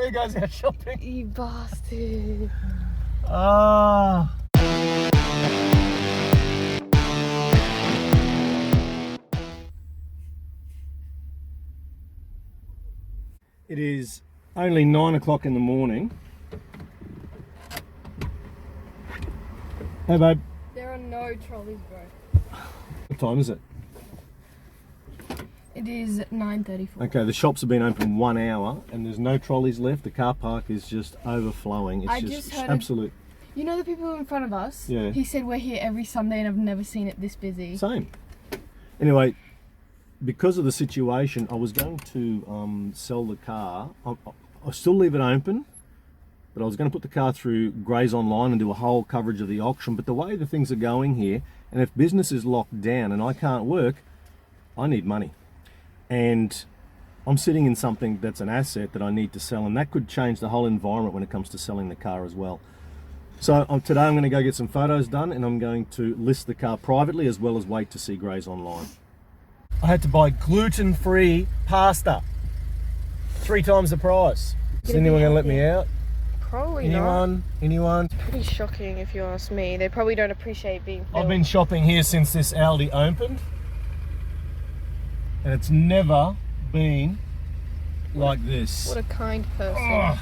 there goes our shopping. You bastard. Ah. It is only 9 o'clock in the morning. Hey babe. There are no trolleys, bro. What time is it? It is 9:34. Okay, the shops have been open 1 hour and there's no trolleys left. The car park is just overflowing. It's I just heard absolute. You know the people in front of us? Yeah. He said we're here every Sunday and I've never seen it this busy. Same. Anyway, because of the situation, I was going to sell the car. I'll still leave it open, but I was going to put the car through Grays Online and do a whole coverage of the auction. But the way the things are going here, and if business is locked down and I can't work, I need money. And I'm sitting in something that's an asset that I need to sell, and that could change the whole environment when it comes to selling the car as well. So today I'm going to go get some photos done, and I'm going to list the car privately as well as wait to see Grays Online. I had to buy gluten-free pasta. 3 times the price. Is anyone going to let me out? Probably not. Anyone? It's pretty shocking if you ask me. They probably don't appreciate being filmed. I've been shopping here since this Aldi opened, and it's never been like this. What a kind person. Oh.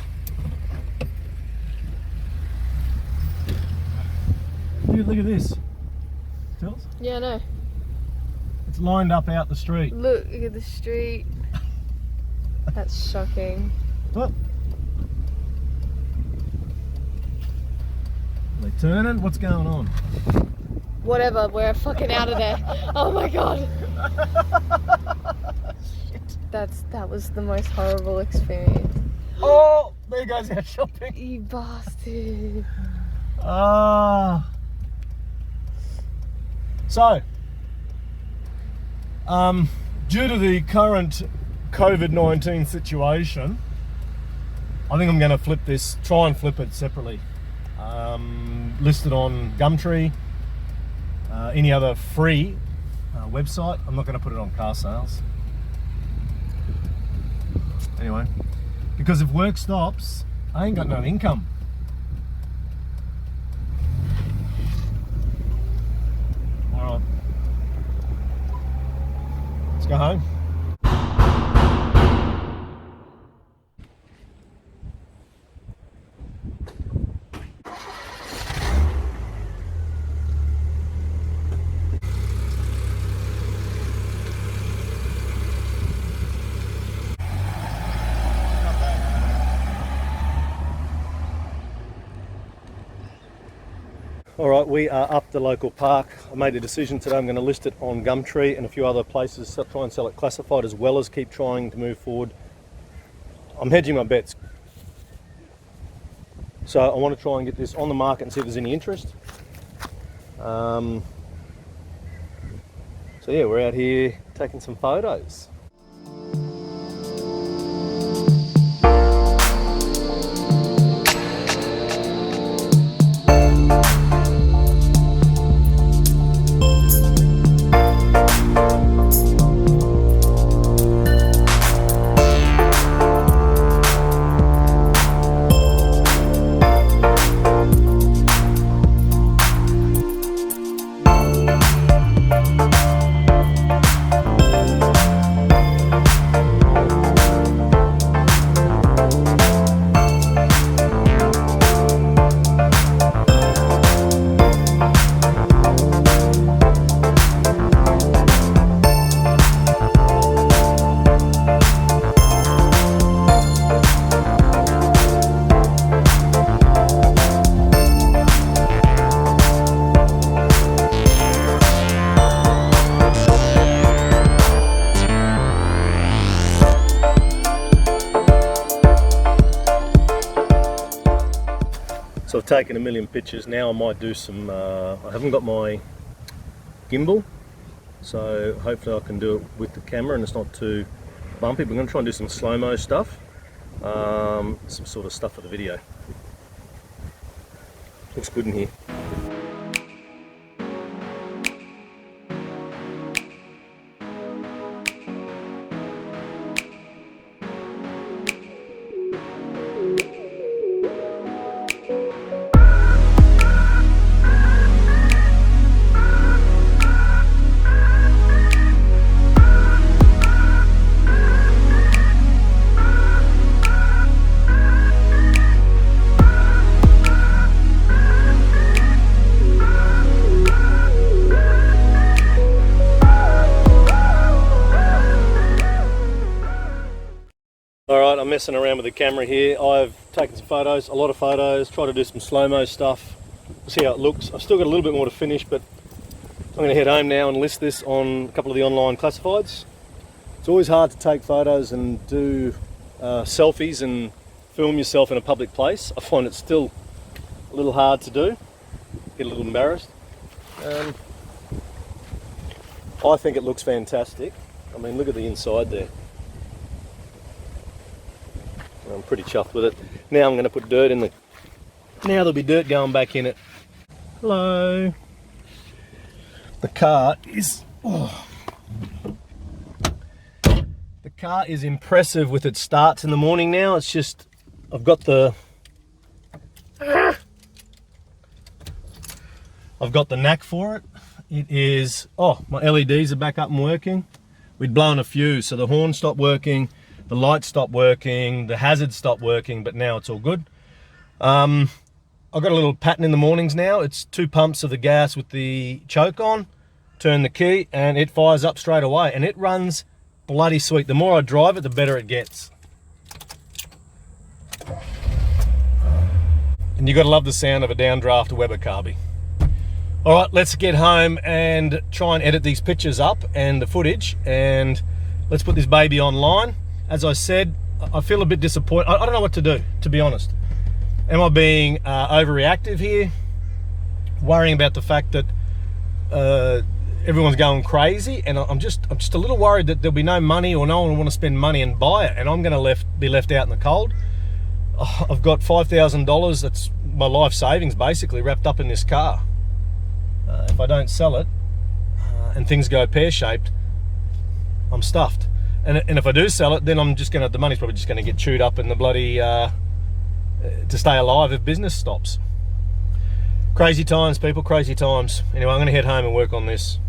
Dude, look at this. Tells? Yeah, no. It's lined up out the street. Look at the street. That's shocking. What? Are they turning? What's going on? Whatever, we're fucking out of there. Oh my god. That was the most horrible experience. Oh, there goes our shopping. You bastard. Ah. So, due to the current COVID-19 situation, I think I'm going to flip this, try and flip it separately. Listed on Gumtree, any other free website. I'm not going to put it on car sales. Anyway, because if work stops, I ain't got no income. Alright. Let's go home. Alright, we are up the local park. I made a decision today. I'm going to list it on Gumtree and a few other places, so try and sell it classified as well as keep trying to move forward. I'm hedging my bets. So I want to try and get this on the market and see if there's any interest. So yeah, we're out here taking some photos. So I've taken a million pictures. Now I might do some, I haven't got my gimbal, so hopefully I can do it with the camera and it's not too bumpy. But I'm going to try and do some slow-mo stuff, some sort of stuff for the video. Looks good in here. Alright, I'm messing around with the camera here. I've taken some photos, a lot of photos, tried to do some slow-mo stuff. See how it looks. I've still got a little bit more to finish, but I'm going to head home now and list this on a couple of the online classifieds. It's always hard to take photos and do selfies and film yourself in a public place. I find it still a little hard to do. Get a little embarrassed. I think it looks fantastic. I mean, look at the inside there. I'm pretty chuffed with it. Now I'm going to put dirt in the... Now there'll be dirt going back in it. Hello. The car is... Oh. The car is impressive with its starts in the morning now. It's just... I've got the... I've got the knack for it. It is... Oh, my LEDs are back up and working. We'd blown a fuse, so the horn stopped working. The lights stopped working, the hazard stopped working, but now it's all good. I've got a little pattern in the mornings now. It's 2 pumps of the gas with the choke on, turn the key, and it fires up straight away. And it runs bloody sweet. The more I drive it, the better it gets. And you've got to love the sound of a downdraft Weber carby. All right, let's get home and try and edit these pictures up and the footage, and let's put this baby online. As I said, I feel a bit disappointed. I don't know what to do, to be honest. Am I being overreactive here? Worrying about the fact that everyone's going crazy, and I'm just a little worried that there'll be no money, or no one will want to spend money and buy it, and I'm going to be left out in the cold. I've got $5,000, that's my life savings basically, wrapped up in this car. If I don't sell it and things go pear-shaped, I'm stuffed. And if I do sell it, then the money's probably just going to get chewed up in the bloody, to stay alive if business stops. Crazy times, people, crazy times. Anyway, I'm going to head home and work on this.